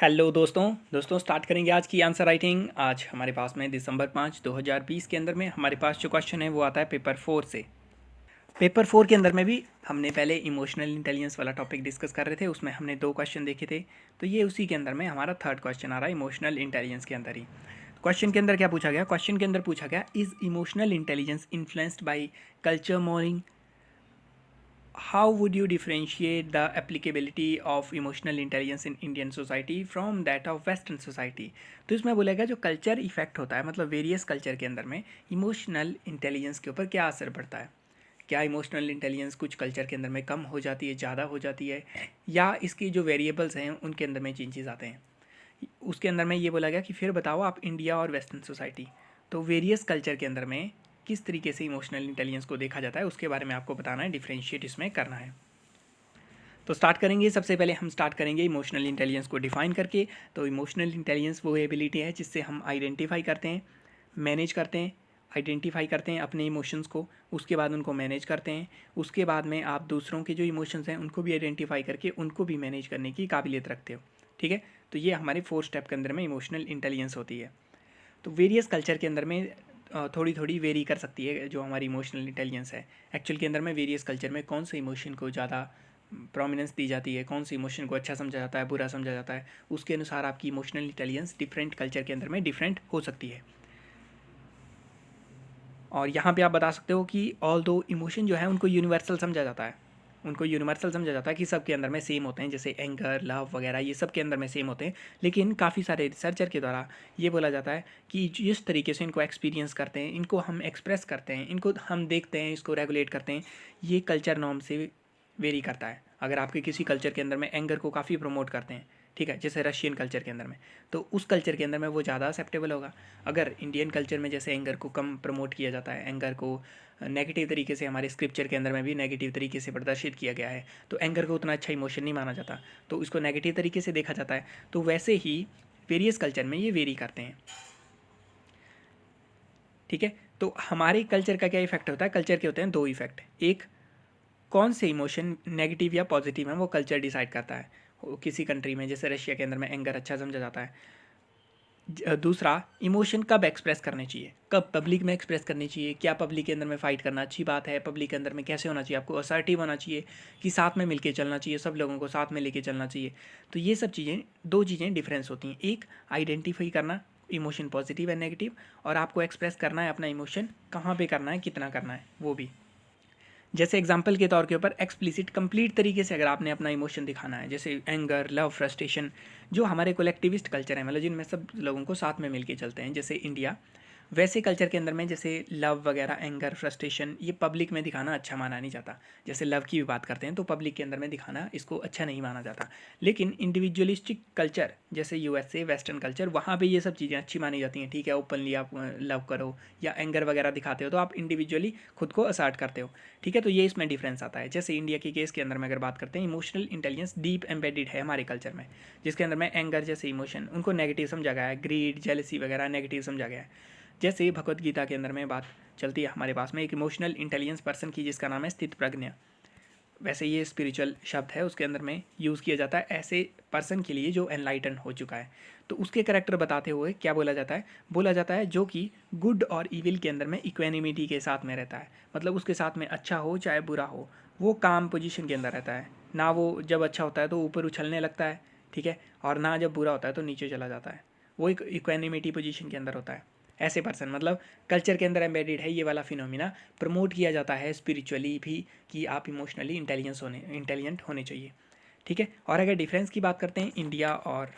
Hello दोस्तों start करेंगे आज की आंसर राइटिंग। आज हमारे पास में दिसंबर 5 2020 के अंदर में हमारे पास जो क्वेश्चन है वो आता है पेपर 4 से। पेपर 4 के अंदर में भी हमने पहले इमोशनल इंटेलिजेंस वाला टॉपिक डिस्कस कर रहे थे, उसमें हमने 2 क्वेश्चन देखे थे। तो ये उसी के अंदर में हमारा थर्ड क्वेश्चन आ रहा है इमोशनल इंटेलिजेंस के अंदर ही। क्वेश्चन के अंदर क्या पूछा गया? क्वेश्चन के अंदर पूछा गया, is emotional intelligence influenced by culture mooring? How would you differentiate the applicability of emotional intelligence in Indian society from that of Western society? तो इसमें बोलेगा जो कल्चर इफेक्ट होता है, मतलब वेरियस कल्चर के अंदर में इमोशनल इंटेलिजेंस के ऊपर क्या असर पड़ता है। क्या इमोशनल इंटेलिजेंस कुछ कल्चर के अंदर में कम हो जाती है, ज़्यादा हो जाती है, या इसकी जो वेरिएबल्स हैं उनके अंदर में चेंजेस आते हैं। उसके अंदर में ये बोला गया कि फिर बताओ आप इंडिया और वेस्टर्न सोसाइटी, तो वेरियस कल्चर के अंदर में किस तरीके से इमोशनल इंटेलिजेंस को देखा जाता है उसके बारे में आपको बताना है, डिफ्रेंशिएट इसमें करना है। तो स्टार्ट करेंगे। सबसे पहले हम स्टार्ट करेंगे इमोशनल इंटेलिजेंस को डिफाइन करके। तो इमोशनल इंटेलिजेंस वो एबिलिटी है जिससे हम आइडेंटिफाई करते हैं, मैनेज करते हैं, आइडेंटिफाई करते हैं अपने इमोशंस को, उसके बाद उनको मैनेज करते हैं। उसके बाद में आप दूसरों के जो इमोशंस हैं उनको भी आइडेंटिफाई करके उनको भी मैनेज करने की काबिलियत रखते हो। ठीक है, तो ये हमारे 4 स्टेप के अंदर में इमोशनल इंटेलिजेंस होती है। तो वेरियस कल्चर के अंदर में थोड़ी थोड़ी वेरी कर सकती है जो हमारी इमोशनल इंटेलिजेंस है। एक्चुअल के अंदर में वेरियस कल्चर में कौन से इमोशन को ज़्यादा प्रोमिनेंस दी जाती है, कौन से इमोशन को अच्छा समझा जाता है, बुरा समझा जाता है, उसके अनुसार आपकी इमोशनल इंटेलिजेंस डिफरेंट कल्चर के अंदर में डिफरेंट हो सकती है। और यहाँ पे आप बता सकते हो कि ऑल दो इमोशन जो है उनको यूनिवर्सल समझा जाता है, उनको यूनिवर्सल समझा जाता है कि सबके अंदर में सेम होते हैं, जैसे एंगर, लव वगैरह ये सब के अंदर में सेम होते हैं। लेकिन काफ़ी सारे रिसर्चर के द्वारा ये बोला जाता है कि जिस तरीके से इनको एक्सपीरियंस करते हैं, इनको हम एक्सप्रेस करते हैं, इनको हम देखते हैं, इसको रेगुलेट करते हैं, ये कल्चर नॉर्म से वेरी करता है। अगर आपके किसी कल्चर के अंदर में एंगर को काफ़ी प्रमोट करते हैं, ठीक है, जैसे रशियन कल्चर के अंदर में, तो उस कल्चर के अंदर में वो ज़्यादा एक्सेप्टेबल होगा। अगर इंडियन कल्चर में जैसे एंगर को कम प्रमोट किया जाता है, एंगर को नेगेटिव तरीके से हमारे स्क्रिप्चर के अंदर में भी नेगेटिव तरीके से प्रदर्शित किया गया है, तो एंगर को उतना अच्छा इमोशन नहीं माना जाता, तो इसको नेगेटिव तरीके से देखा जाता है। तो वैसे ही वेरियस कल्चर में ये वेरी करते हैं। ठीक है, तो हमारे कल्चर का क्या इफेक्ट होता है? कल्चर के होते हैं 2 इफेक्ट। एक, कौन से इमोशन नेगेटिव या पॉजिटिव हैं वो कल्चर डिसाइड करता है। किसी कंट्री में जैसे रशिया के अंदर में एंगर अच्छा समझा जाता है। दूसरा, इमोशन कब एक्सप्रेस करने चाहिए, कब पब्लिक में एक्सप्रेस करनी चाहिए, क्या पब्लिक के अंदर में फ़ाइट करना अच्छी बात है, पब्लिक के अंदर में कैसे होना चाहिए, आपको असर्टिव होना चाहिए कि साथ में मिलके चलना चाहिए, सब लोगों को साथ में लेके चलना चाहिए। तो ये सब चीज़ें, 2 चीज़ें डिफरेंस होती हैं। एक, आइडेंटिफाई करना इमोशन पॉजिटिव है नेगेटिव, और आपको एक्सप्रेस करना है अपना इमोशन, कहाँ पे करना है, कितना करना है, वो भी। जैसे एग्जाम्पल के तौर के ऊपर एक्सप्लिसिट कंप्लीट तरीके से अगर आपने अपना इमोशन दिखाना है, जैसे एंगर, लव, फ्रस्ट्रेशन, जो हमारे कोलेक्टिविस्ट कल्चर है, मतलब जिनमें सब लोगों को साथ में मिलके चलते हैं, जैसे इंडिया, वैसे कल्चर के अंदर में जैसे लव वगैरह, एंगर, फ्रस्ट्रेशन, ये पब्लिक में दिखाना अच्छा माना नहीं जाता। जैसे लव की भी बात करते हैं तो पब्लिक के अंदर में दिखाना इसको अच्छा नहीं माना जाता। लेकिन इंडिविजुअलिस्टिक कल्चर जैसे यूएसए, वेस्टर्न कल्चर, वहाँ पे ये सब चीज़ें अच्छी मानी जाती हैं। ठीक है, ओपनली आप लव करो या एंगर वगैरह दिखाते हो तो आप इंडिविजुअली खुद को असर्ट करते हो। ठीक है, तो ये इसमें डिफरेंस आता है। जैसे इंडिया के केस के अंदर में अगर बात करते हैं, इमोशनल इंटेलिजेंस डीप एम्बेडेड है हमारे कल्चर में, जिसके अंदर में एंगर जैसे इमोशन उनको नेगेटिव समझा गया है, ग्रीड, जेलसी वगैरह नेगेटिव समझा गया है। जैसे भगवत गीता के अंदर में बात चलती है हमारे पास में एक इमोशनल इंटेलिजेंस पर्सन की जिसका नाम है स्थित प्रज्ञा, वैसे ये स्पिरिचुअल शब्द है, उसके अंदर में यूज़ किया जाता है ऐसे पर्सन के लिए जो एनलाइटन हो चुका है। तो उसके करेक्टर बताते हुए क्या बोला जाता है? बोला जाता है जो कि गुड और इविल के अंदर में इक्वेनिमिटी के साथ में रहता है, मतलब उसके साथ में अच्छा हो चाहे बुरा हो, वो काम पोजीशन के अंदर रहता है। ना वो जब अच्छा होता है तो ऊपर उछलने लगता है, ठीक है, और ना जब बुरा होता है तो नीचे चला जाता है, वो एक इक्वेनिमिटी पोजीशन के अंदर होता है। ऐसे पर्सन, मतलब कल्चर के अंदर एम्बेडेड है ये वाला फिनोमिना, प्रमोट किया जाता है स्पिरिचुअली भी कि आप इमोशनली इंटेलिजेंट होने चाहिए। ठीक है, और अगर डिफरेंस की बात करते हैं इंडिया और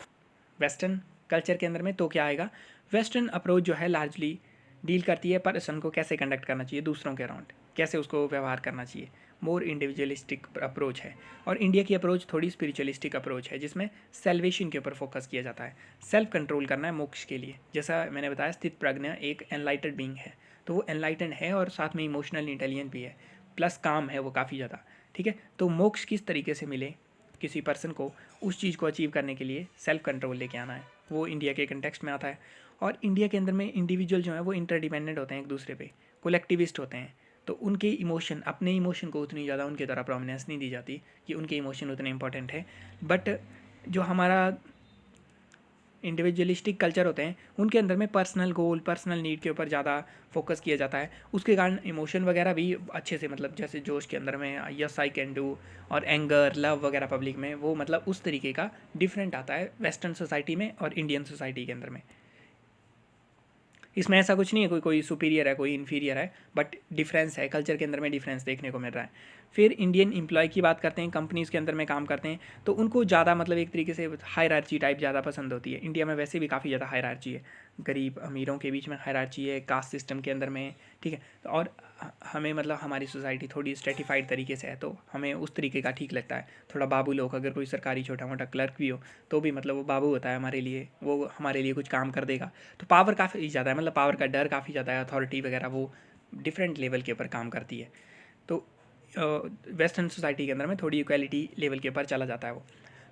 वेस्टर्न कल्चर के अंदर में, तो क्या आएगा? वेस्टर्न अप्रोच जो है लार्जली डील करती है पर्सन को कैसे कंडक्ट करना चाहिए दूसरों के अराउंड, कैसे उसको व्यवहार करना चाहिए, मोर इंडिविजुअलिस्टिक अप्रोच है। और इंडिया की अप्रोच थोड़ी स्पिरिचुअलिस्टिक अप्रोच है जिसमें सेल्वेशन के ऊपर फोकस किया जाता है, सेल्फ कंट्रोल करना है मोक्ष के लिए। जैसा मैंने बताया, स्थित प्रज्ञा एक एनलाइटेड बीइंग है, तो वो एनलाइटेंड है और साथ में इमोशनल इंटेलिजेंट भी है, प्लस काम है वो काफ़ी ज़्यादा। ठीक है, तो मोक्ष किस तरीके से मिले किसी पर्सन को, उस चीज़ को अचीव करने के लिए सेल्फ कंट्रोल लेके आना है, वो इंडिया के कंटेक्स्ट में आता है। और इंडिया के अंदर में इंडिविजुअल जो है वो इंटरडिपेंडेंट होते हैं एक दूसरे पे, कोलेक्टिविस्ट होते हैं, तो उनके इमोशन, अपने इमोशन को उतनी ज़्यादा उनके द्वारा प्रोमिनेंस नहीं दी जाती कि उनके इमोशन उतने इंपॉर्टेंट है। बट जो हमारा इंडिविजुअलिस्टिक कल्चर होते हैं उनके अंदर में पर्सनल गोल, पर्सनल नीड के ऊपर ज़्यादा फोकस किया जाता है। उसके कारण इमोशन वगैरह भी अच्छे से, मतलब जैसे जोश के अंदर में यस आई कैन डू, और एंगर, लव वगैरह पब्लिक में, वो मतलब उस तरीके का डिफरेंट आता है वेस्टर्न सोसाइटी में और इंडियन सोसाइटी के अंदर में। इसमें ऐसा कुछ नहीं है कोई कोई सुपीरियर है, कोई इन्फीरियर है, बट डिफरेंस है, कल्चर के अंदर में डिफरेंस देखने को मिल रहा है। फिर इंडियन एम्प्लॉय की बात करते हैं, कंपनीज़ के अंदर में काम करते हैं, तो उनको ज़्यादा मतलब एक तरीके से हायरार्ची टाइप ज़्यादा पसंद होती है। इंडिया में वैसे भी काफ़ी ज़्यादा हायरार्ची है, गरीब अमीरों के बीच में हायरार्ची है, कास्ट सिस्टम के अंदर में, ठीक है। और हमें मतलब हमारी सोसाइटी थोड़ी स्ट्रेटिफाइड तरीके से है, तो हमें उस तरीके का ठीक लगता है। थोड़ा बाबू लोग, अगर कोई सरकारी छोटा मोटा क्लर्क भी हो तो भी मतलब वो बाबू होता है हमारे लिए, वो हमारे लिए कुछ काम कर देगा। तो पावर काफ़ी ज़्यादा है, मतलब पावर का डर काफ़ी ज़्यादा है, अथॉरिटी वगैरह वो डिफरेंट लेवल के ऊपर काम करती है। तो वेस्टर्न सोसाइटी के अंदर में थोड़ी इक्वालिटी लेवल के ऊपर चला जाता है वो।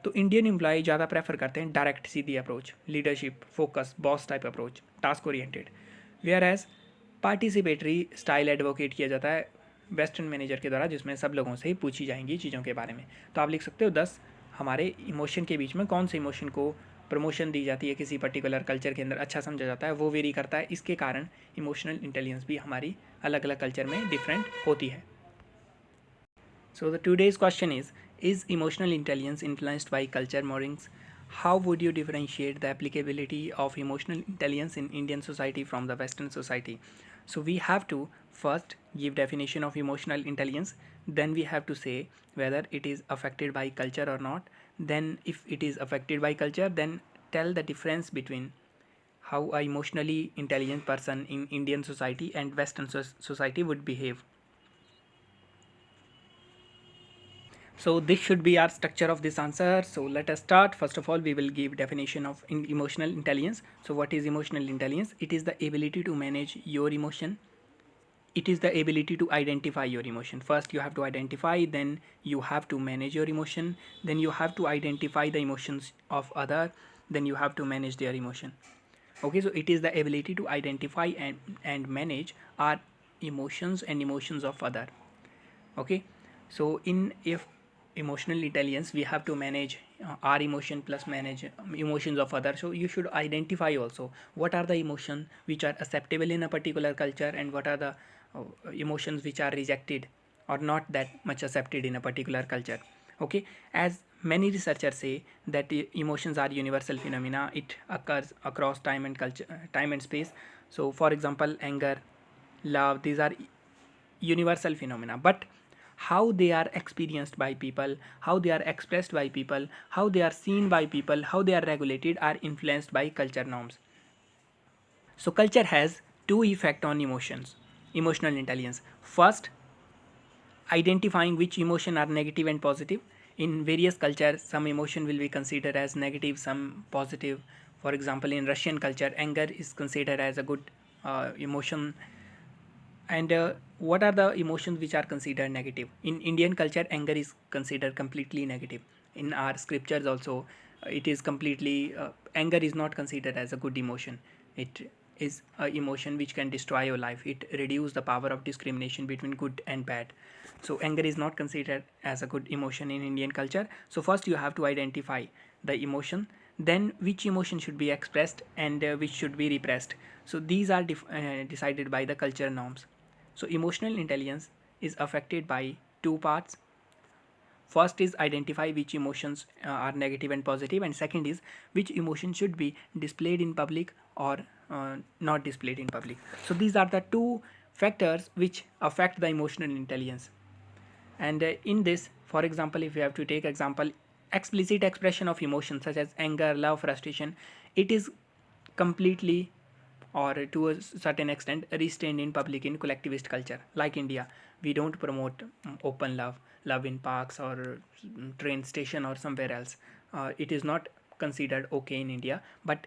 तो इंडियन एम्प्लॉय ज़्यादा प्रेफर करते हैं डायरेक्ट सीधी approach, leadership focus, boss type approach, task oriented. Whereas participatory style advocate किया जाता है वेस्टर्न मैनेजर के द्वारा, जिसमें सब लोगों से ही पूछी जाएंगी चीज़ों के बारे में। तो आप लिख सकते हो 10 हमारे इमोशन के बीच में कौन से इमोशन को प्रमोशन दी जाती है किसी पर्टिकुलर कल्चर के अंदर, अच्छा समझा जाता है, वो वेरी करता है। इसके कारण इमोशनल इंटेलिजेंस भी हमारी अलग अलग कल्चर में डिफरेंट होती है। So the today's question is emotional intelligence influenced by culture moorings? How would you differentiate the applicability of emotional intelligence in Indian society from the Western society? So we have to first give definition of emotional intelligence, then we have to say whether it is affected by culture or not. Then if it is affected by culture, then tell the difference between how a emotionally intelligent person in Indian society and Western society would behave. So this should be our structure of this answer. So let us start. First of all, we will give definition of emotional intelligence. So what is emotional intelligence? It is the ability to manage your emotion. It is the ability to identify your emotion. First you have to identify, then you have to manage your emotion, then you have to identify the emotions of other, then you have to manage their emotion. Okay, so it is the ability to identify and manage our emotions and emotions of other. Okay, so in if emotional intelligence we have to manage our emotion plus manage emotions of others. So you should identify also what are the emotions which are acceptable in a particular culture and what are the emotions which are rejected or not that much accepted in a particular culture. Okay, as many researchers say that emotions are universal phenomena, it occurs across time and culture, time and space. So for example, anger, love, these are universal phenomena, but how they are experienced by people, how they are expressed by people, how they are seen by people, how they are regulated are influenced by culture norms. So culture has two effect on emotions, emotional intelligence. First, identifying which emotion are negative and positive. In various cultures, some emotion will be considered as negative, some positive. For example, in Russian culture, anger is considered as a good emotion. And what are the emotions which are considered negative? In Indian culture, anger is considered completely negative. In our scriptures also, it is completely anger is not considered as a good emotion. It is a emotion which can destroy your life. It reduces the power of discrimination between good and bad. So anger is not considered as a good emotion in Indian culture. So first you have to identify the emotion, then which emotion should be expressed and which should be repressed. So these are decided by the culture norms. So emotional intelligence is affected by two parts. First is identify which emotions are negative and positive, and second is which emotion should be displayed in public or not displayed in public. So these are the two factors which affect the emotional intelligence. And in this, for example, if you have to take example, explicit expression of emotions such as anger, love, frustration, it is completely or to a certain extent restrained in public in collectivist culture. Like India, we don't promote open love in parks or train station or somewhere else. It is not considered okay in India, but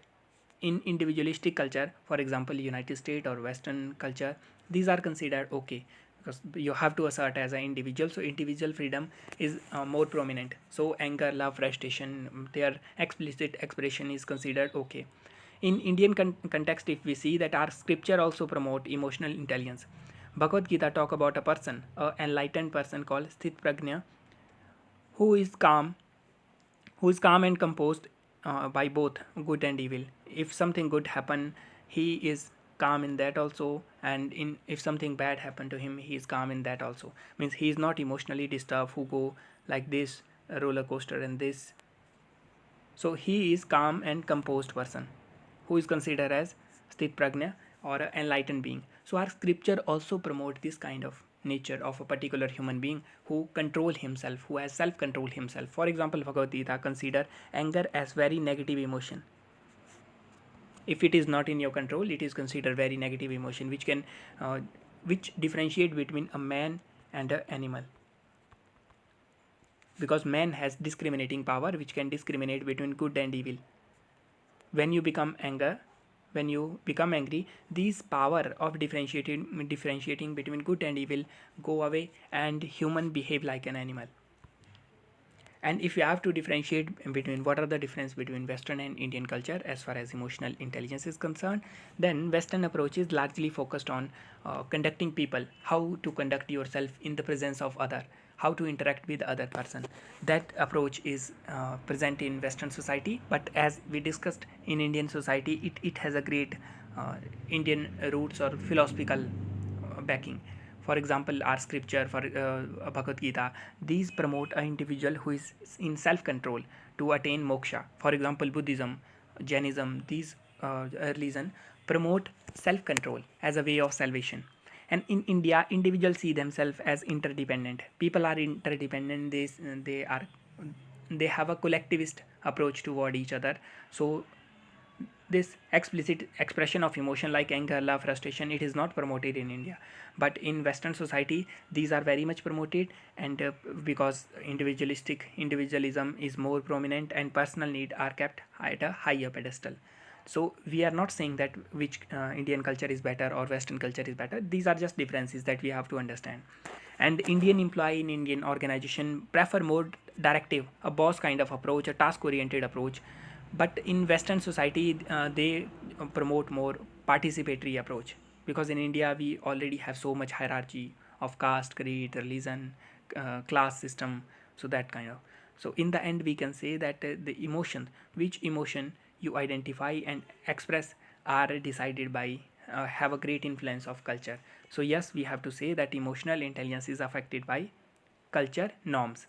in individualistic culture, for example United States or Western culture, these are considered okay because you have to assert as an individual. So individual freedom is more prominent. So anger, love, frustration, their explicit expression is considered okay. In Indian context, if we see that our scripture also promote emotional intelligence. Bhagavad Gita talk about a person, an enlightened person called Sthit Pragnya, who is calm, and composed by both good and evil. If something good happen, he is calm in that also, and in if something bad happen to him, he is calm in that also. Means he is not emotionally disturbed who go like this roller coaster and this. So he is calm and composed person who is considered as sthit pragna or an enlightened being. So our scripture also promote this kind of nature of a particular human being who control himself, who has self control himself. For example, Bhagavad Gita consider anger as very negative emotion. If it is not in your control, it is considered very negative emotion, uh, which differentiate between a man and an animal, because man has discriminating power which can discriminate between good and evil. When you become anger, when you become angry, these power of differentiating between good and evil go away, and human behave like an animal. And if you have to differentiate between what are the difference between Western and Indian culture as far as emotional intelligence is concerned, then Western approach is largely focused on conducting people, how to conduct yourself in the presence of other, how to interact with the other person. That approach is present in Western society, but as we discussed in Indian society, it has a great Indian roots or philosophical backing. For example, our scripture for Bhagavad Gita, these promote an individual who is in self-control to attain moksha. For example, Buddhism, Jainism, these religion promote self-control as a way of salvation. And in India, individuals see themselves as interdependent. People are interdependent. They have a collectivist approach toward each other. So this explicit expression of emotion like anger, love, frustration, it is not promoted in India, but in Western society these are very much promoted. And because individualism is more prominent and personal need are kept at a higher pedestal. So we are not saying that which Indian culture is better or Western culture is better. These are just differences that we have to understand. And Indian employee in Indian organization prefer more directive, a boss kind of approach, a task oriented approach. But in Western society they promote more participatory approach, because in India we already have so much hierarchy of caste, creed, religion, class system. So that kind of, so in the end we can say that the emotion, which emotion you identify and express, are decided by have a great influence of culture. So yes, we have to say that emotional intelligence is affected by culture norms.